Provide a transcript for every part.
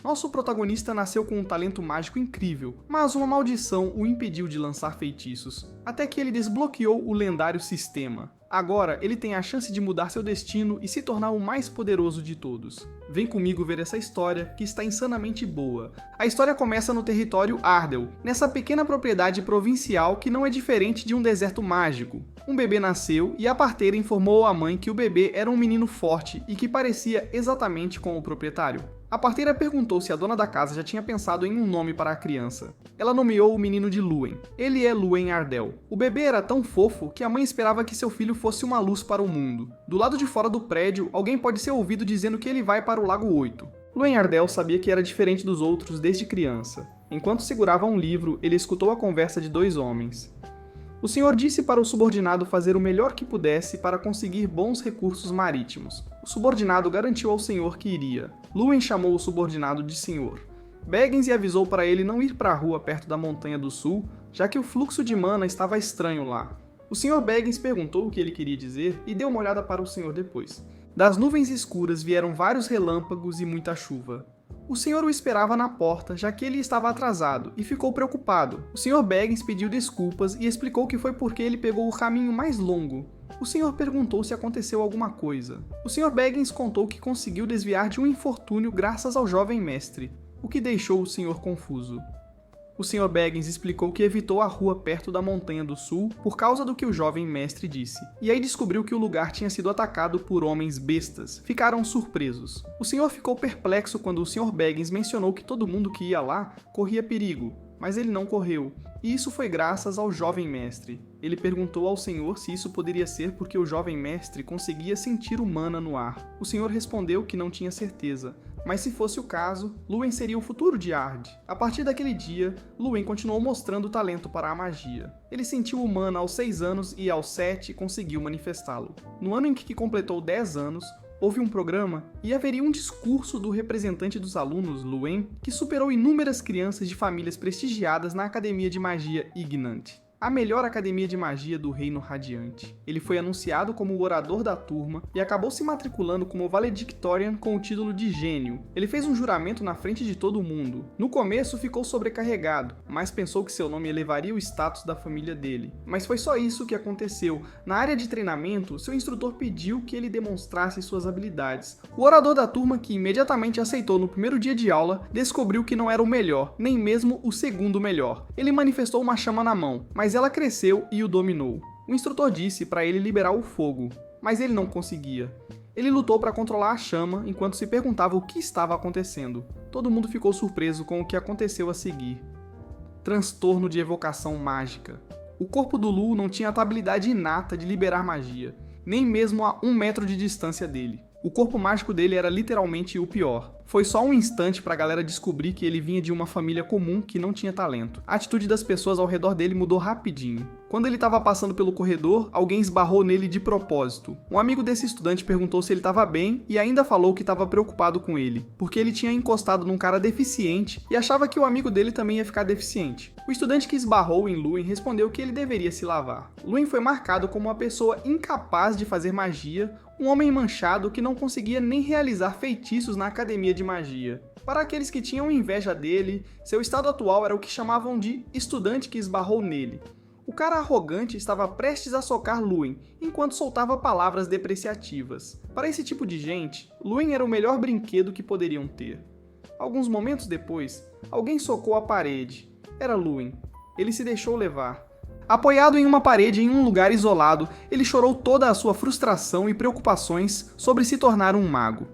Nosso protagonista nasceu com um talento mágico incrível, mas uma maldição o impediu de lançar feitiços, até que ele desbloqueou o lendário sistema. Agora, ele tem a chance de mudar seu destino e se tornar o mais poderoso de todos. Vem comigo ver essa história, que está insanamente boa. A história começa no território Ardell, nessa pequena propriedade provincial que não é diferente de um deserto mágico. Um bebê nasceu e a parteira informou à mãe que o bebê era um menino forte e que parecia exatamente com o proprietário. A parteira perguntou se a dona da casa já tinha pensado em um nome para a criança. Ela nomeou o menino de Lúen. Ele é Lúen Ardell. O bebê era tão fofo que a mãe esperava que seu filho fosse uma luz para o mundo. Do lado de fora do prédio, alguém pode ser ouvido dizendo que ele vai para o Lago 8. Lúen Ardell sabia que era diferente dos outros desde criança. Enquanto segurava um livro, ele escutou a conversa de dois homens. O senhor disse para o subordinado fazer o melhor que pudesse para conseguir bons recursos marítimos. O subordinado garantiu ao senhor que iria. Lúen chamou o subordinado de senhor. Baggins avisou para ele não ir para a rua perto da Montanha do Sul, já que o fluxo de mana estava estranho lá. O senhor Baggins perguntou o que ele queria dizer e deu uma olhada para o senhor depois. Das nuvens escuras vieram vários relâmpagos e muita chuva. O senhor o esperava na porta, já que ele estava atrasado, e ficou preocupado. O senhor Baggins pediu desculpas e explicou que foi porque ele pegou o caminho mais longo. O senhor perguntou se aconteceu alguma coisa. O senhor Baggins contou que conseguiu desviar de um infortúnio graças ao jovem mestre, o que deixou o senhor confuso. O senhor Baggins explicou que evitou a rua perto da Montanha do Sul por causa do que o jovem mestre disse, e aí descobriu que o lugar tinha sido atacado por homens bestas. Ficaram surpresos. O senhor ficou perplexo quando o senhor Baggins mencionou que todo mundo que ia lá corria perigo, mas ele não correu, e isso foi graças ao jovem mestre. Ele perguntou ao senhor se isso poderia ser porque o jovem mestre conseguia sentir o mana no ar. O senhor respondeu que não tinha certeza, mas se fosse o caso, Lúen seria o futuro de Ard. A partir daquele dia, Lúen continuou mostrando talento para a magia. Ele sentiu o mana aos 6 anos e aos 7 conseguiu manifestá-lo. No ano em que completou 10 anos, houve um programa e haveria um discurso do representante dos alunos, Lúen, que superou inúmeras crianças de famílias prestigiadas na Academia de Magia Ignant, a melhor academia de magia do Reino Radiante. Ele foi anunciado como o orador da turma e acabou se matriculando como valedictorian com o título de gênio. Ele fez um juramento na frente de todo mundo. No começo ficou sobrecarregado, mas pensou que seu nome elevaria o status da família dele. Mas foi só isso que aconteceu. Na área de treinamento, seu instrutor pediu que ele demonstrasse suas habilidades. O orador da turma, que imediatamente aceitou no primeiro dia de aula, descobriu que não era o melhor, nem mesmo o segundo melhor. Ele manifestou uma chama na mão, mas ela cresceu e o dominou. O instrutor disse para ele liberar o fogo, mas ele não conseguia. Ele lutou para controlar a chama enquanto se perguntava o que estava acontecendo. Todo mundo ficou surpreso com o que aconteceu a seguir. Transtorno de evocação mágica. O corpo do Lu não tinha a habilidade inata de liberar magia, nem mesmo a 1 metro de distância dele. O corpo mágico dele era literalmente o pior. Foi só um instante para a galera descobrir que ele vinha de uma família comum que não tinha talento. A atitude das pessoas ao redor dele mudou rapidinho. Quando ele estava passando pelo corredor, alguém esbarrou nele de propósito. Um amigo desse estudante perguntou se ele estava bem e ainda falou que estava preocupado com ele, porque ele tinha encostado num cara deficiente e achava que o amigo dele também ia ficar deficiente. O estudante que esbarrou em Lúen respondeu que ele deveria se lavar. Lúen foi marcado como uma pessoa incapaz de fazer magia, um homem manchado que não conseguia nem realizar feitiços na academia de magia. Para aqueles que tinham inveja dele, seu estado atual era o que chamavam de estudante que esbarrou nele. O cara arrogante estava prestes a socar Lúen, enquanto soltava palavras depreciativas. Para esse tipo de gente, Lúen era o melhor brinquedo que poderiam ter. Alguns momentos depois, alguém socou a parede. Era Lúen. Ele se deixou levar. Apoiado em uma parede em um lugar isolado, ele chorou toda a sua frustração e preocupações sobre se tornar um mago.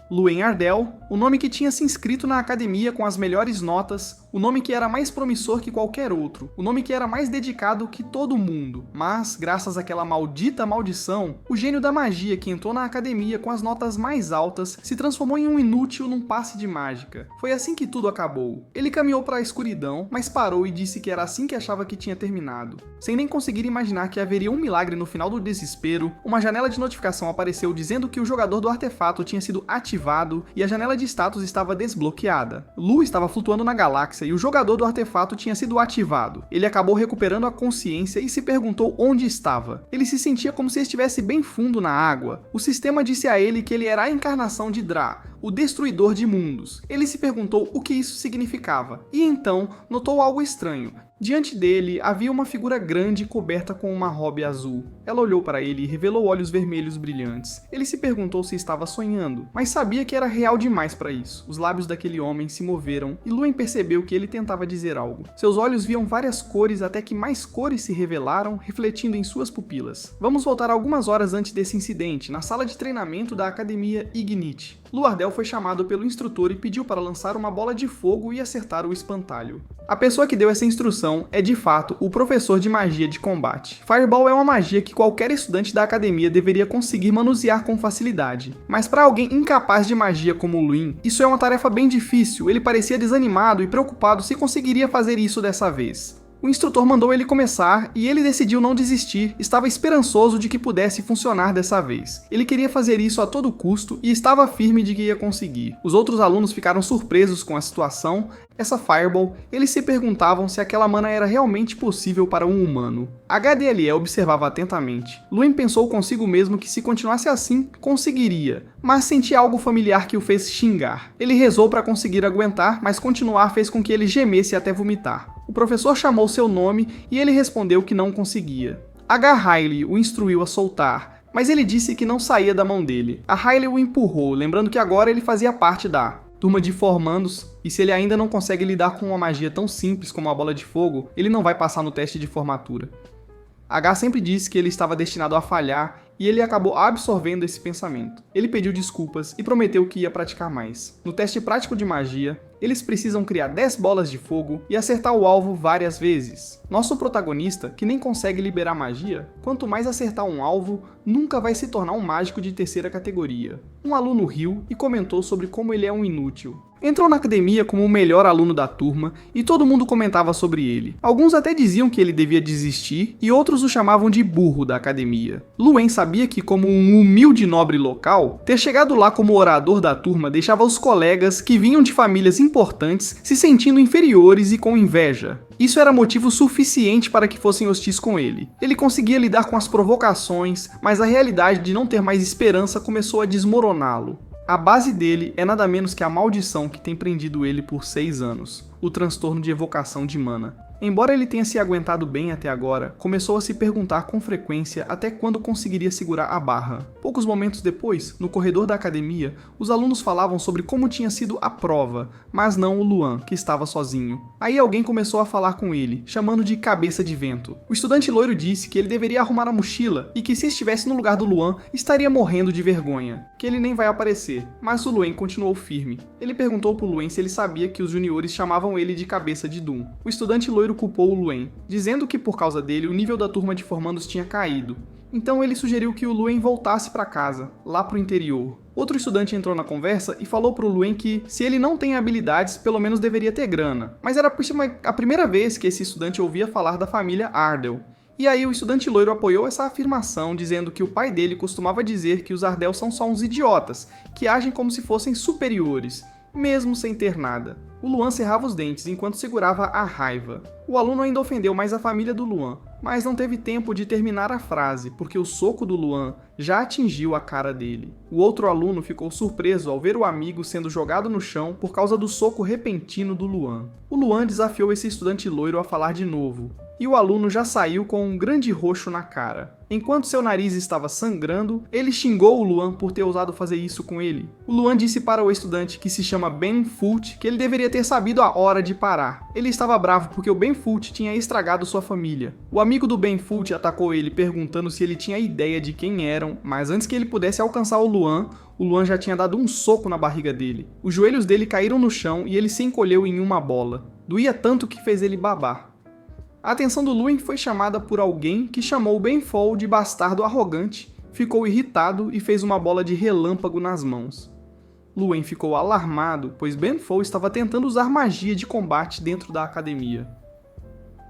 Lúen Ardell, o nome que tinha se inscrito na academia com as melhores notas, o nome que era mais promissor que qualquer outro, o nome que era mais dedicado que todo mundo. Mas, graças àquela maldita maldição, o gênio da magia que entrou na academia com as notas mais altas se transformou em um inútil num passe de mágica. Foi assim que tudo acabou. Ele caminhou para a escuridão, mas parou e disse que era assim que achava que tinha terminado. Sem nem conseguir imaginar que haveria um milagre no final do desespero, uma janela de notificação apareceu dizendo que o jogador do artefato tinha sido ativado e a janela de status estava desbloqueada. Lu estava flutuando na galáxia e o jogador do artefato tinha sido ativado. Ele acabou recuperando a consciência e se perguntou onde estava. Ele se sentia como se estivesse bem fundo na água. O sistema disse a ele que ele era a encarnação de Dra, o Destruidor de Mundos. Ele se perguntou o que isso significava, e então notou algo estranho. Diante dele havia uma figura grande coberta com uma robe azul. Ela olhou para ele e revelou olhos vermelhos brilhantes. Ele se perguntou se estava sonhando, mas sabia que era real demais para isso. Os lábios daquele homem se moveram e Luen percebeu que ele tentava dizer algo. Seus olhos viam várias cores até que mais cores se revelaram, refletindo em suas pupilas. Vamos voltar algumas horas antes desse incidente, na sala de treinamento da Academia Ignite. Luardel foi chamado pelo instrutor e pediu para lançar uma bola de fogo e acertar o espantalho. A pessoa que deu essa instrução é de fato o professor de magia de combate. Fireball é uma magia que qualquer estudante da academia deveria conseguir manusear com facilidade. Mas para alguém incapaz de magia como Luen, isso é uma tarefa bem difícil. Ele parecia desanimado e preocupado se conseguiria fazer isso dessa vez. O instrutor mandou ele começar e ele decidiu não desistir, estava esperançoso de que pudesse funcionar dessa vez. Ele queria fazer isso a todo custo e estava firme de que ia conseguir. Os outros alunos ficaram surpresos com a situação. Essa Fireball, eles se perguntavam se aquela mana era realmente possível para um humano. HDLE observava atentamente. Luen pensou consigo mesmo que se continuasse assim, conseguiria, mas sentia algo familiar que o fez xingar. Ele rezou para conseguir aguentar, mas continuar fez com que ele gemesse até vomitar. O professor chamou seu nome e ele respondeu que não conseguia. H. Riley o instruiu a soltar, mas ele disse que não saía da mão dele. A Riley o empurrou, lembrando que agora ele fazia parte da turma de formandos, e se ele ainda não consegue lidar com uma magia tão simples como a bola de fogo, ele não vai passar no teste de formatura. H sempre disse que ele estava destinado a falhar, e ele acabou absorvendo esse pensamento. Ele pediu desculpas e prometeu que ia praticar mais. No teste prático de magia, eles precisam criar 10 bolas de fogo e acertar o alvo várias vezes. Nosso protagonista, que nem consegue liberar magia, quanto mais acertar um alvo, nunca vai se tornar um mágico de terceira categoria. Um aluno riu e comentou sobre como ele é um inútil. Entrou na academia como o melhor aluno da turma e todo mundo comentava sobre ele. Alguns até diziam que ele devia desistir e outros o chamavam de burro da academia. Luen sabia que, como um humilde nobre local, ter chegado lá como orador da turma deixava os colegas que vinham de famílias importantes se sentindo inferiores e com inveja. Isso era motivo suficiente para que fossem hostis com ele. Ele conseguia lidar com as provocações, mas a realidade de não ter mais esperança começou a desmoroná-lo. A base dele é nada menos que a maldição que tem prendido ele por 6 anos, o transtorno de evocação de mana. Embora ele tenha se aguentado bem até agora, começou a se perguntar com frequência até quando conseguiria segurar a barra. Poucos momentos depois, no corredor da academia, os alunos falavam sobre como tinha sido a prova, mas não o Luan, que estava sozinho. Aí alguém começou a falar com ele, chamando de cabeça de vento. O estudante loiro disse que ele deveria arrumar a mochila e que se estivesse no lugar do Luan, estaria morrendo de vergonha, que ele nem vai aparecer, mas o Luen continuou firme. Ele perguntou pro Luen se ele sabia que os juniores chamavam ele de cabeça de Doom. O estudante loiro culpou o Luen, dizendo que por causa dele o nível da turma de formandos tinha caído. Então ele sugeriu que o Luen voltasse para casa, lá pro interior. Outro estudante entrou na conversa e falou pro Luen que, se ele não tem habilidades, pelo menos deveria ter grana. Mas era a primeira vez que esse estudante ouvia falar da família Ardell. E aí o estudante loiro apoiou essa afirmação, dizendo que o pai dele costumava dizer que os Ardell são só uns idiotas, que agem como se fossem superiores, mesmo sem ter nada. O Luan cerrava os dentes enquanto segurava a raiva. O aluno ainda ofendeu mais a família do Luan, mas não teve tempo de terminar a frase, porque o soco do Luan já atingiu a cara dele. O outro aluno ficou surpreso ao ver o amigo sendo jogado no chão por causa do soco repentino do Luan. O Luan desafiou esse estudante loiro a falar de novo, e o aluno já saiu com um grande roxo na cara. Enquanto seu nariz estava sangrando, ele xingou o Luan por ter ousado fazer isso com ele. O Luan disse para o estudante, que se chama Ben Fult, que ele deveria ter sabido a hora de parar. Ele estava bravo porque o Ben Fult tinha estragado sua família. O amigo do Ben Fult atacou ele perguntando se ele tinha ideia de quem eram, mas antes que ele pudesse alcançar o Luan já tinha dado um soco na barriga dele. Os joelhos dele caíram no chão e ele se encolheu em uma bola. Doía tanto que fez ele babar. A atenção do Luen foi chamada por alguém que chamou o Benfall de bastardo arrogante, ficou irritado e fez uma bola de relâmpago nas mãos. Luen ficou alarmado, pois Benfall estava tentando usar magia de combate dentro da academia.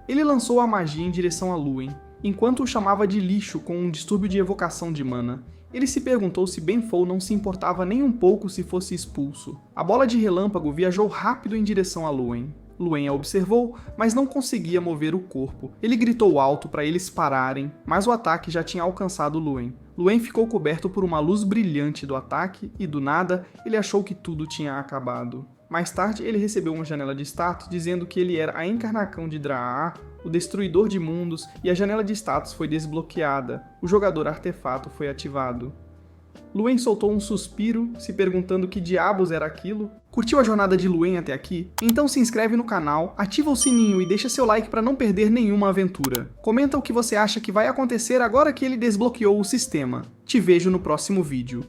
Ele lançou a magia em direção a Luen, enquanto o chamava de lixo com um distúrbio de evocação de mana. Ele se perguntou se Benfall não se importava nem um pouco se fosse expulso. A bola de relâmpago viajou rápido em direção a Luen. Luen a observou, mas não conseguia mover o corpo. Ele gritou alto para eles pararem, mas o ataque já tinha alcançado Luen. Luen ficou coberto por uma luz brilhante do ataque e, do nada, ele achou que tudo tinha acabado. Mais tarde, ele recebeu uma janela de status dizendo que ele era a encarnação de Draa, o destruidor de mundos, e a janela de status foi desbloqueada. O jogador artefato foi ativado. Luen soltou um suspiro, se perguntando que diabos era aquilo. Curtiu a jornada de Luen até aqui? Então se inscreve no canal, ativa o sininho e deixa seu like para não perder nenhuma aventura. Comenta o que você acha que vai acontecer agora que ele desbloqueou o sistema. Te vejo no próximo vídeo.